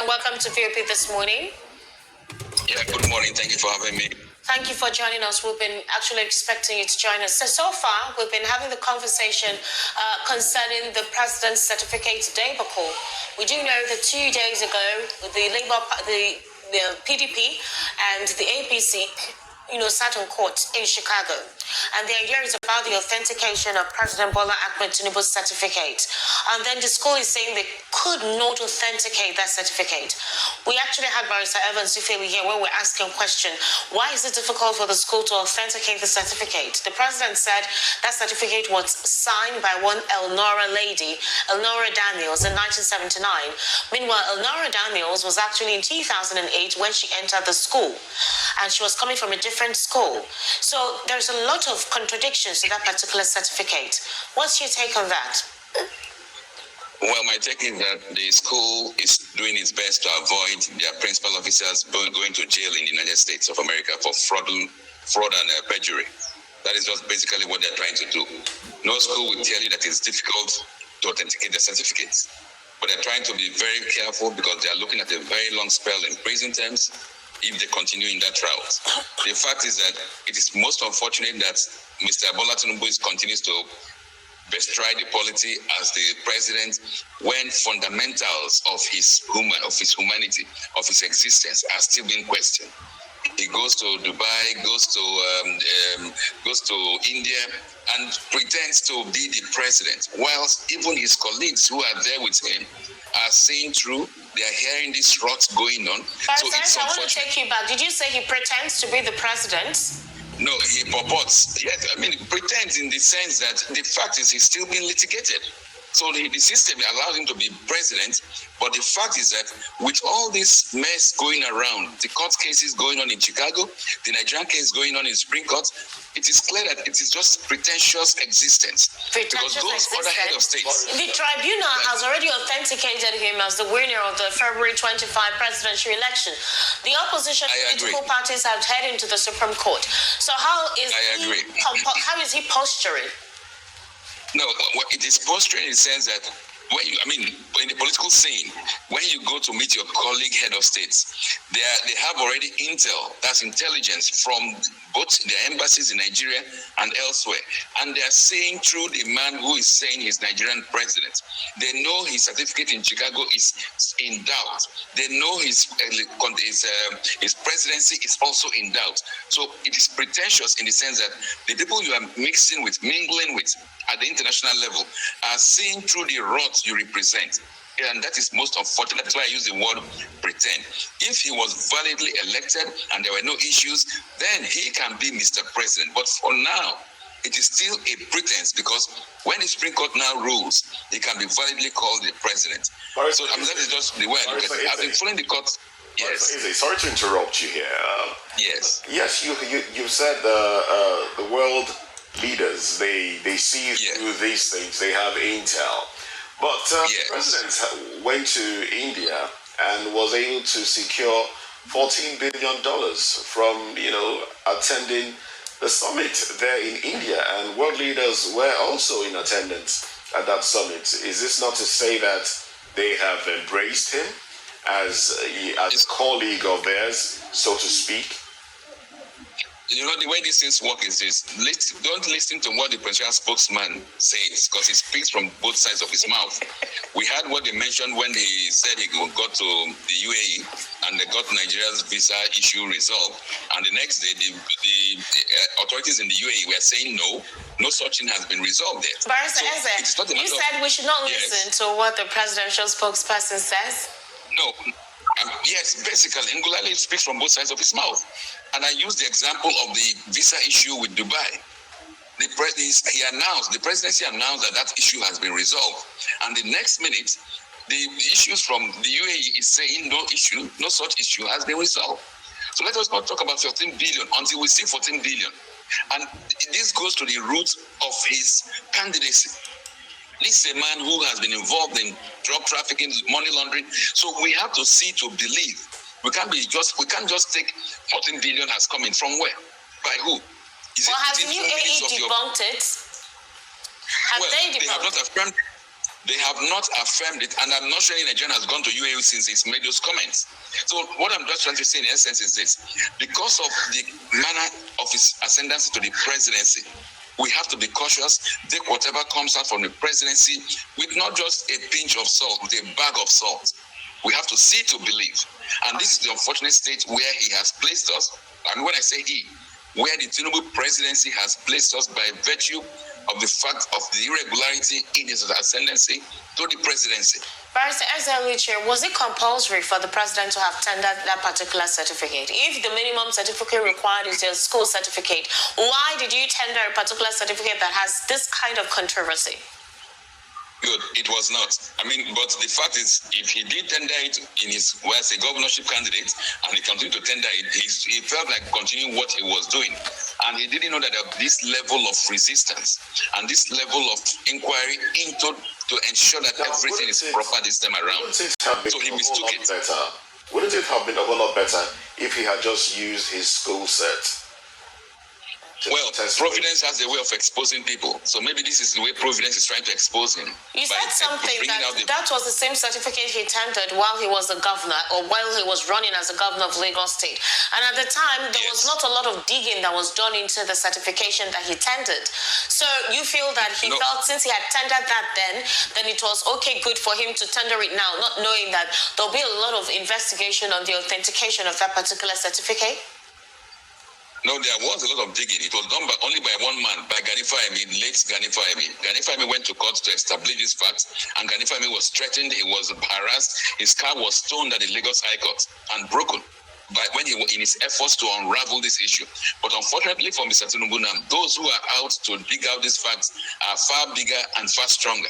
welcome to VOP this morning. Yeah, good morning. Thank you for having me. Thank you for joining us. We've been actually expecting you to join us. So far, we've been having the conversation concerning the president's certificate debacle. We do know that 2 days ago, the PDP and the APC sat in court in Chicago. And the idea is about the authentication of President Bola Tinubu's certificate. And then the school is saying they could not authenticate that certificate. We actually had Barrister Evans Ifewi here when we're asking a question, why is it difficult for the school to authenticate the certificate? The president said that certificate was signed by one Elnora lady, Elnora Daniels, in 1979. Meanwhile, Elnora Daniels was actually in 2008 when she entered the school. And she was coming from a different school. So there's a lot of contradictions to that particular certificate. What's your take on that? Well, my take is that the school is doing its best to avoid their principal officers going to jail in the United States of America for fraud and perjury. That is just basically what they're trying to do. No school will tell you that it's difficult to authenticate the certificates, but they're trying to be very careful because they are looking at a very long spell in prison terms if they continue in that route. The fact is that it is most unfortunate that Mr. Bola Tinubu continues to bestride the polity as the president when fundamentals of his humanity, of his existence are still being questioned. He goes to Dubai, goes to India, and pretends to be the president, whilst even his colleagues who are there with him are seeing through. They are hearing this rot going on. But so I want to take you back. Did you say he pretends to be the president? No, he purports. Yes, I mean, pretends in the sense that the fact is he's still being litigated. So the system allows him to be president, but the fact is that with all this mess going around, the court cases going on in Chicago, the Nigerian case going on in Supreme Court, it is clear that it is just pretentious existence. Because those other head of states... The tribunal has already authenticated him as the winner of the February 25 presidential election. The opposition political parties have headed into the Supreme Court. So how is he posturing? No, it is posturing in the sense that in the political scene, when you go to meet your colleague head of states, they have already intel, that's intelligence from both their embassies in Nigeria and elsewhere. And they are saying through the man who is saying he's Nigerian president. They know his certificate in Chicago is in doubt. They know his presidency is also in doubt. So it is pretentious in the sense that the people you are mingling with at the international level are seeing through the rot you represent. And that is most unfortunate. That's why I use the word pretend. If he was validly elected and there were no issues, then he can be Mr. President. But for now, it is still a pretense because when the Supreme Court now rules, he can be validly called the president. So that is just the way I look at it. I've been following the court. Yes. Sorry to interrupt you here. Yes. Yes, you said the world leaders, they see through these things, they have intel. But the president went to India and was able to secure $14 billion from, attending the summit there in India. And world leaders were also in attendance at that summit. Is this not to say that they have embraced him as a colleague of theirs, so to speak? The way these things work is this. Don't listen to what the presidential spokesman says, because he speaks from both sides of his mouth. We heard what they mentioned when he said he got to the UAE and they got Nigeria's visa issue resolved. And the next day, the authorities in the UAE were saying no such thing has been resolved yet. Barrister Eze, you said we should not listen to what the presidential spokesperson says? No. Yes, basically, Ngulale speaks from both sides of his mouth. And I use the example of the visa issue with Dubai. The presidency announced that issue has been resolved. And the next minute, the issues from the UAE is saying no such issue has been resolved. So let us not talk about 14 billion until we see 14 billion. And this goes to the root of his candidacy. This is a man who has been involved in drug trafficking, money laundering. So we have to see to believe. We can't just take 14 billion as coming from where? By who? Has the UAE debunked it? They have not affirmed. They have not affirmed it, and I'm not sure any Nigerian has gone to UAE since he's made those comments. So what I'm just trying to say in essence is this: because of the manner of his ascendancy to the presidency, we have to be cautious, take whatever comes out from the presidency with not just a pinch of salt, with a bag of salt. We have to see to believe. And this is the unfortunate state where he has placed us. And when I say he, where the Tinubu presidency has placed us by virtue of the fact of the irregularity in his ascendancy to the presidency. Barrister Ezeluche, was it compulsory for the president to have tendered that particular certificate? If the minimum certificate required is a school certificate, why did you tender a particular certificate that has this kind of controversy? Good, it was not. I mean, but the fact is, if he did tender it in his, well, as a governorship candidate, and he continued to tender it, he felt like continuing what he was doing. And he didn't know that there was this level of resistance and this level of inquiry into to ensure that everything is proper this time around. So he mistook it. Wouldn't it have been a whole lot better if he had just used his school set? Well, Providence has a way of exposing people. So maybe this is the way Providence is trying to expose him. You said something that was the same certificate he tendered while he was the governor, or while he was running as a governor of Lagos State. And at the time, there was not a lot of digging that was done into the certification that he tendered. So you feel that he felt since he had tendered that then it was okay, good for him to tender it now, not knowing that there'll be a lot of investigation on the authentication of that particular certificate? No, there was a lot of digging. It was done only by one man, by Gani Fahimi, late Gani Fahimi. Gani Fahimi went to court to establish these facts, and Gani Fahimi was threatened, he was harassed, his car was stoned at the Lagos High Court and broken when he was in his efforts to unravel this issue. But unfortunately for Mr. Tinubu now, those who are out to dig out these facts are far bigger and far stronger.